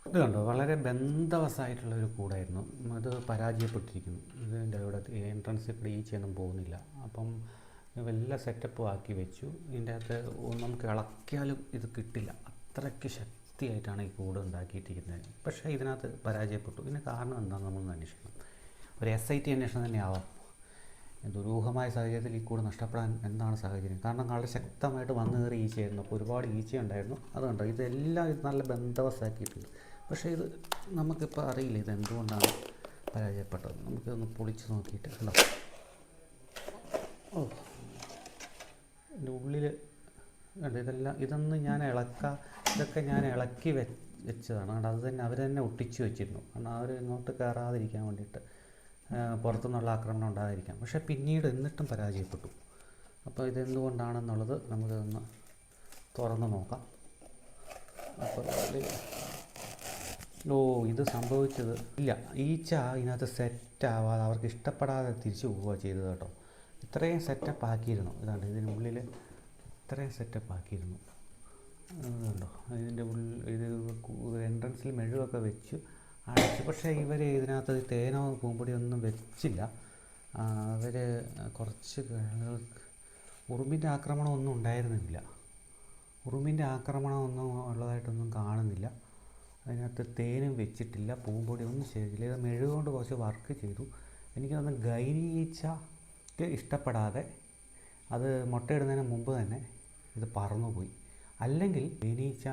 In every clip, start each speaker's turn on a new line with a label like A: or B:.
A: ഇത് കണ്ടോ, വളരെ ബന്ധവസായിട്ടുള്ളൊരു കൂടായിരുന്നു. അത് പരാജയപ്പെട്ടിരിക്കുന്നു. ഇതിൻ്റെ അവിടെ എൻട്രൻസിൽ കൂടി ഈച്ചയൊന്നും പോകുന്നില്ല. അപ്പം വല്ല സെറ്റപ്പും ആക്കി വെച്ചു. ഇതിൻ്റെ അകത്ത് നമുക്ക് ഇളക്കിയാലും ഇത് കിട്ടില്ല, അത്രയ്ക്ക് ശക്തിയായിട്ടാണ് ഈ കൂട് ഉണ്ടാക്കിയിട്ടിരിക്കുന്നത്. പക്ഷേ ഇതിനകത്ത് പരാജയപ്പെട്ടു. ഇതിന് കാരണം എന്താണെന്ന് നമ്മളൊന്ന് അന്വേഷിക്കണം. ഒരു SIT അന്വേഷണം തന്നെയാവാം. ദുരൂഹമായ സാഹചര്യത്തിൽ ഈ കൂട് നഷ്ടപ്പെടാൻ എന്താണ് സാഹചര്യം? കാരണം വളരെ ശക്തമായിട്ട് വന്നു കയറി ഈച്ചയായിരുന്നു. അപ്പോൾ ഒരുപാട് ഈച്ചയുണ്ടായിരുന്നു. അതുകൊണ്ടോ ഇതെല്ലാം ഇത് നല്ല ബന്ധവസാക്കിയിട്ടുണ്ട്. പക്ഷേ ഇത് നമുക്കിപ്പോൾ അറിയില്ല ഇതെന്തുകൊണ്ടാണ് പരാജയപ്പെട്ടത്. നമുക്കിതൊന്ന് പൊളിച്ച് നോക്കിയിട്ട് ഉണ്ടോ. ഓ, ഇതിൻ്റെ ഉള്ളിൽ കണ്ടോ, ഇതൊന്നും ഞാൻ ഇതൊക്കെ ഞാൻ ഇളക്കി വെച്ചതാണ്. കണ്ടോ, അത് തന്നെ അവർ തന്നെ ഒട്ടിച്ച് വെച്ചിരുന്നു. കാരണം അവർ ഇങ്ങോട്ട് കയറാതിരിക്കാൻ വേണ്ടിയിട്ട്, പുറത്തുനിന്നുള്ള ആക്രമണം ഉണ്ടാകാതിരിക്കാം. പക്ഷേ പിന്നീട് എന്നിട്ടും പരാജയപ്പെട്ടു. അപ്പോൾ ഇതെന്തുകൊണ്ടാണെന്നുള്ളത് നമുക്കൊന്ന് തുറന്ന് നോക്കാം. അപ്പോൾ ഇത് സംഭവിച്ചത് ഇല്ല, ഈച്ച ഇതിനകത്ത് സെറ്റാവാതെ അവർക്ക് ഇഷ്ടപ്പെടാതെ തിരിച്ചു പോവുക ചെയ്തത് കേട്ടോ. ഇത്രയും സെറ്റപ്പ് ആക്കിയിരുന്നു. ഇതാണ് ഇതിനുള്ളിൽ ഇത്രയും സെറ്റപ്പ് ആക്കിയിരുന്നു. അതുകൊണ്ടോ ഇതിൻ്റെ ഇത് എൻട്രൻസിൽ മെഴുകൊക്കെ വെച്ച് അടച്ചു. പക്ഷേ ഇവർ ഇതിനകത്ത് തേനോ പൂമ്പൊടിയൊന്നും വെച്ചില്ല. അവർ കുറച്ച് ഉറുമ്പിൻ്റെ ആക്രമണമൊന്നും ഉണ്ടായിരുന്നില്ല. ഉറുമ്പിൻ്റെ ആക്രമണമൊന്നും ഉള്ളതായിട്ടൊന്നും കാണുന്നില്ല. അതിനകത്ത് തേനും വെച്ചിട്ടില്ല, പൂമ്പൊടി ഒന്നും ചെയ്തില്ല. ഇത് മെഴുകൊണ്ട് കുറച്ച് വർക്ക് ചെയ്തു. എനിക്ക് തോന്നുന്നു ഗൈനി ഈച്ചക്ക് ഇഷ്ടപ്പെടാതെ അത് മുട്ടയിടുന്നതിന് മുമ്പ് തന്നെ ഇത് പറന്നുപോയി. അല്ലെങ്കിൽ ഗൈനി ഈച്ച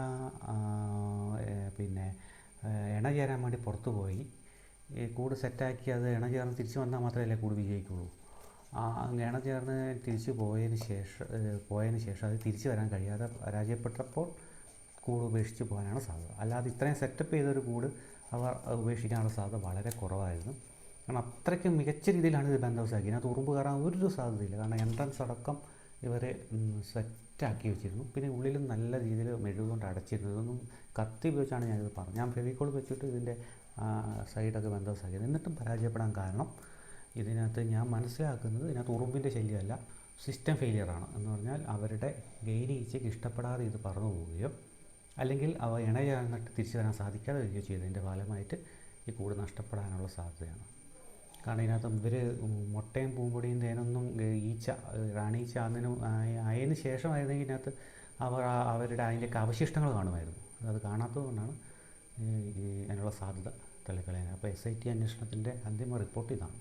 A: പിന്നെ ഇണ ചേരാൻ വേണ്ടി പുറത്തു പോയി ഈ കൂട് സെറ്റാക്കി അത് ഇണ ചേർന്ന് തിരിച്ചു വന്നാൽ മാത്രമല്ലേ കൂട് വിജയിക്കുള്ളൂ. ഇണ ചേർന്ന് തിരിച്ചു പോയതിന് ശേഷം അത് തിരിച്ചു വരാൻ കഴിയാതെ പരാജയപ്പെട്ടപ്പോൾ കൂട് ഉപേക്ഷിച്ച് പോകാനാണ് സാധ്യത. അല്ലാതെ ഇത്രയും സെറ്റപ്പ് ചെയ്തൊരു കൂട് അവർ ഉപേക്ഷിക്കാനുള്ള സാധ്യത വളരെ കുറവായിരുന്നു. കാരണം അത്രയ്ക്ക് മികച്ച രീതിയിലാണ് ഇത് ബന്ധവസാക്കി. അതിനകത്ത് ഉറുമ്പ് കയറാൻ ഒരു സാധ്യതയില്ല. കാരണം എൻട്രൻസ് അടക്കം ഇവരെ സെറ്റാക്കി വെച്ചിരുന്നു. പിന്നെ ഉള്ളിലും നല്ല രീതിയിൽ മെഴുകൊണ്ട് അടച്ചിരുന്നു. ഇതൊന്നും കത്തി ഉപയോഗിച്ചാണ് ഞാനിത് പറഞ്ഞത്. ഞാൻ ഫെവിക്കോൾ വെച്ചിട്ട് ഇതിൻ്റെ സൈഡൊക്കെ ബന്ധവസാക്കിയത്. എന്നിട്ടും പരാജയപ്പെടാൻ കാരണം ഇതിനകത്ത് ഞാൻ മനസ്സിലാക്കുന്നത് ഇതിനകത്ത് ഉറുമ്പിൻ്റെ ശല്യമല്ല, സിസ്റ്റം ഫെയിലിയറാണ്. എന്ന് പറഞ്ഞാൽ അവരുടെ ഗൈനി ഈച്ചയ്ക്ക് ഇഷ്ടപ്പെടാതെ ഇത് പറന്നു പോവുകയോ അല്ലെങ്കിൽ അവ ഇണചേർന്നിട്ട് തിരിച്ചു വരാൻ സാധിക്കാതെ വരികയോ ചെയ്തതിൻ്റെ ഫലമായിട്ട് ഈ കൂട് നഷ്ടപ്പെടാനുള്ള സാധ്യതയാണ്. കാരണം ഇതിനകത്ത് ഇവർ മുട്ടയും പൂമ്പൊടിയും തേനൊന്നും ഈച്ച റാണീച്ച ആയതിനു ശേഷമായിരുന്നെങ്കിൽ ഇതിനകത്ത് അവരുടെ അതിൻ്റെയൊക്കെ അവശിഷ്ടങ്ങൾ കാണുമായിരുന്നു. അത് കാണാത്തത് കൊണ്ടാണ് അതിനുള്ള സാധ്യത തള്ളിക്കളയാൻ. അപ്പോൾ SIT അന്വേഷണത്തിൻ്റെ അന്തിമ റിപ്പോർട്ട് ഇതാണ്.